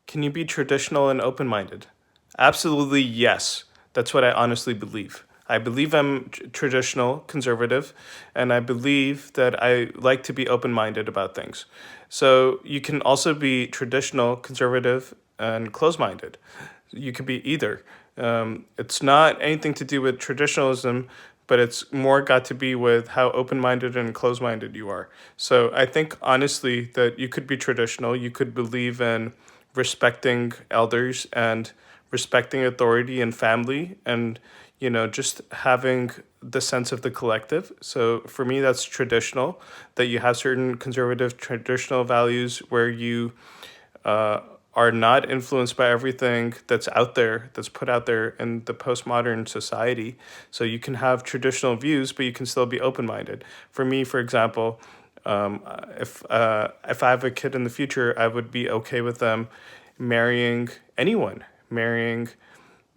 Can you be traditional and open-minded? Absolutely, yes. That's what I honestly believe. I believe I'm traditional, conservative, and I believe that I like to be open-minded about things. So you can also be traditional, conservative, and close-minded. You could be either. It's not anything to do with traditionalism, but it's more got to be with how open-minded and close-minded you are. So I think honestly that you could be traditional, you could believe in respecting elders and respecting authority and family and just having the sense of the collective. So for me that's traditional, that you have certain conservative traditional values where you uh, are not influenced by everything that's out there, that's put out there in the postmodern society. So you can have traditional views, but you can still be open minded. For me, for example, if I have a kid in the future, I would be okay with them marrying anyone, marrying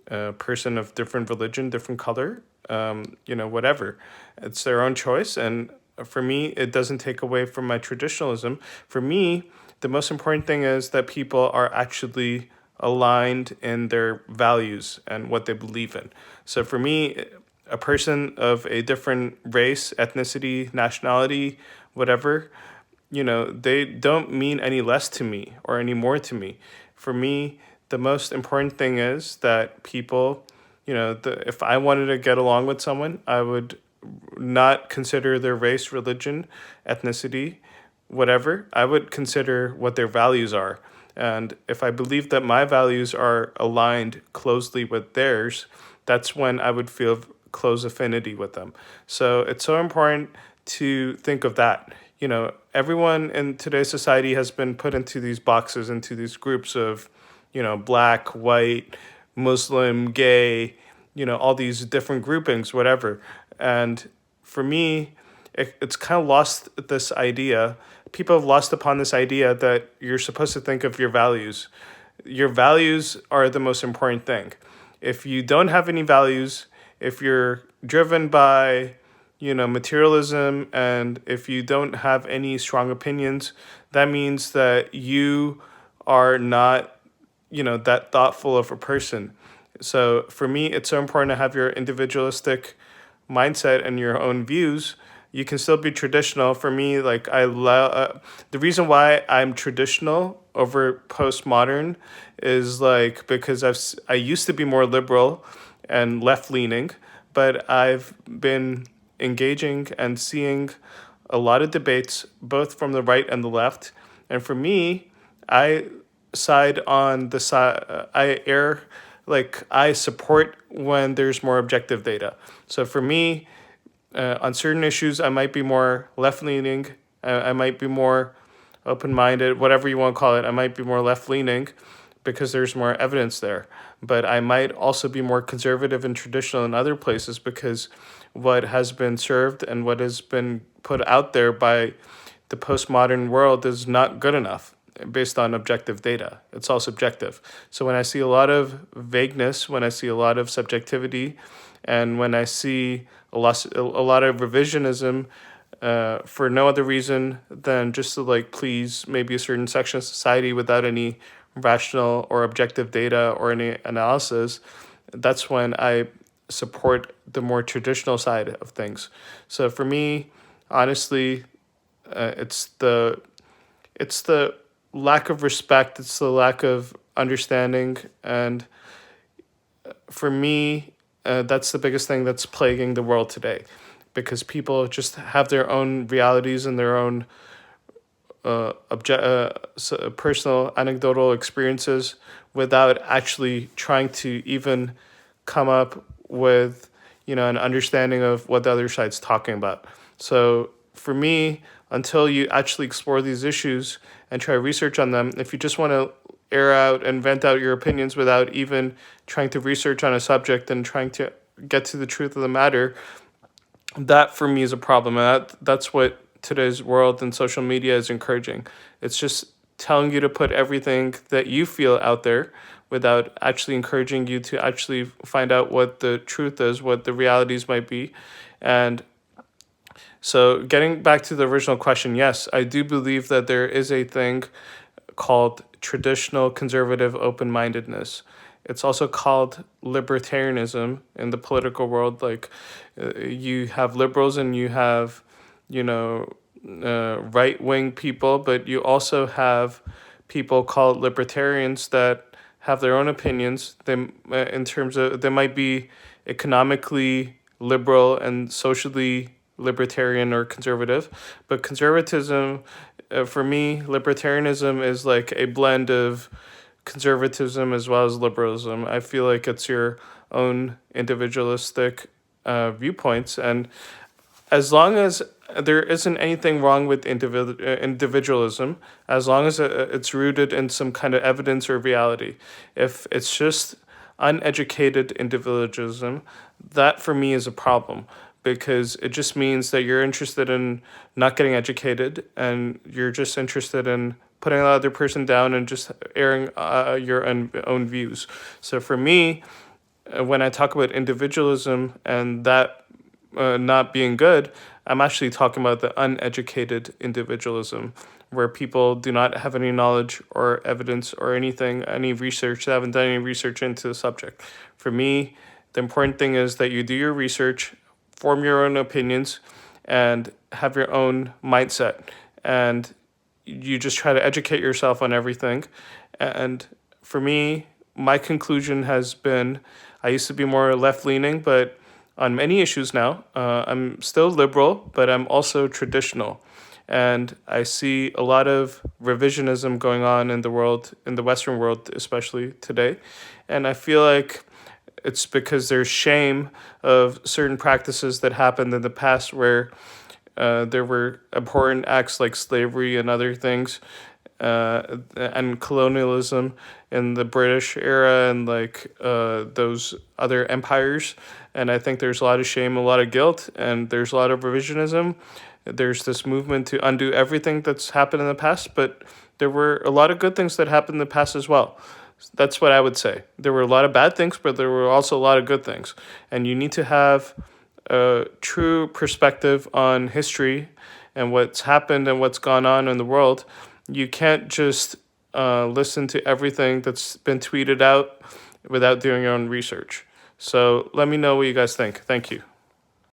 a person of different religion, different color, whatever. It's their own choice. And for me, it doesn't take away from my traditionalism. For me, the most important thing is that people are actually aligned in their values and what they believe in. So for me, a person of a different race, ethnicity, nationality, whatever, they don't mean any less to me or any more to me. For me, the most important thing is that people, if I wanted to get along with someone, I would not consider their race, religion, ethnicity, whatever. I would consider what their values are. And if I believe that my values are aligned closely with theirs, that's when I would feel close affinity with them. So it's so important to think of that. Everyone in today's society has been put into these boxes, into these groups of, black, white, Muslim, gay, all these different groupings, whatever. And for me, it's kind of lost this idea. People have lost upon this idea that you're supposed to think of your values. Your values are the most important thing. If you don't have any values, if you're driven by materialism, and if you don't have any strong opinions, that means that you are not that thoughtful of a person. So for me, it's so important to have your individualistic mindset and your own views. You can still be traditional. For me, like the reason why I'm traditional over postmodern is like because I used to be more liberal and left leaning, but I've been engaging and seeing a lot of debates both from the right and the left. And for me, I side on the side I err like I support when there's more objective data. So for me, on certain issues, I might be more left leaning. I might be more open minded, whatever you want to call it. I might be more left leaning because there's more evidence there. But I might also be more conservative and traditional in other places because what has been served and what has been put out there by the postmodern world is not good enough based on objective data. It's all subjective. So when I see a lot of vagueness, when I see a lot of subjectivity, and when I see a lot of revisionism for no other reason than just to like please maybe a certain section of society without any rational or objective data or any analysis, that's when I support the more traditional side of things. So for me, honestly, it's the lack of respect, it's the lack of understanding, and for me, that's the biggest thing that's plaguing the world today, because people just have their own realities and their own personal anecdotal experiences without actually trying to even come up with an understanding of what the other side's talking about. So for me, until you actually explore these issues and try research on them, if you just want to air out and vent out your opinions without even trying to research on a subject and trying to get to the truth of the matter, that for me is a problem. And that's what today's world and social media is encouraging. It's just telling you to put everything that you feel out there without actually encouraging you to actually find out what the truth is, what the realities might be. And so getting back to the original question, yes, I do believe that there is a thing called traditional conservative open-mindedness. It's also called libertarianism in the political world. Like you have liberals and you have, you know, right-wing people, but you also have people called libertarians that have their own opinions. They, in terms of, they might be economically liberal and socially libertarian or conservative, but conservatism, for me, libertarianism is like a blend of conservatism as well as liberalism. I feel like it's your own individualistic viewpoints, and as long as there isn't anything wrong with individualism, as long as it's rooted in some kind of evidence or reality. If it's just uneducated individualism, that for me is a problem because it just means that you're interested in not getting educated and you're just interested in putting the other person down and just airing your own views. So for me, when I talk about individualism and that not being good, I'm actually talking about the uneducated individualism, where people do not have any knowledge or evidence or anything, any research, they haven't done any research into the subject. For me, the important thing is that you do your research, form your own opinions, and have your own mindset. And you just try to educate yourself on everything. And for me, my conclusion has been I used to be more left leaning, but on many issues now, I'm still liberal, but I'm also traditional. And I see a lot of revisionism going on in the world, in the Western world, especially today. And I feel like it's because there's shame of certain practices that happened in the past where there were abhorrent acts like slavery and other things, and colonialism in the British era and like those other empires. And I think there's a lot of shame, a lot of guilt, and there's a lot of revisionism. There's this movement to undo everything that's happened in the past, but there were a lot of good things that happened in the past as well. That's what I would say. There were a lot of bad things, but there were also a lot of good things. And you need to have a true perspective on history and what's happened and what's gone on in the world. You can't just listen to everything that's been tweeted out without doing your own research. So let me know what you guys think. Thank you.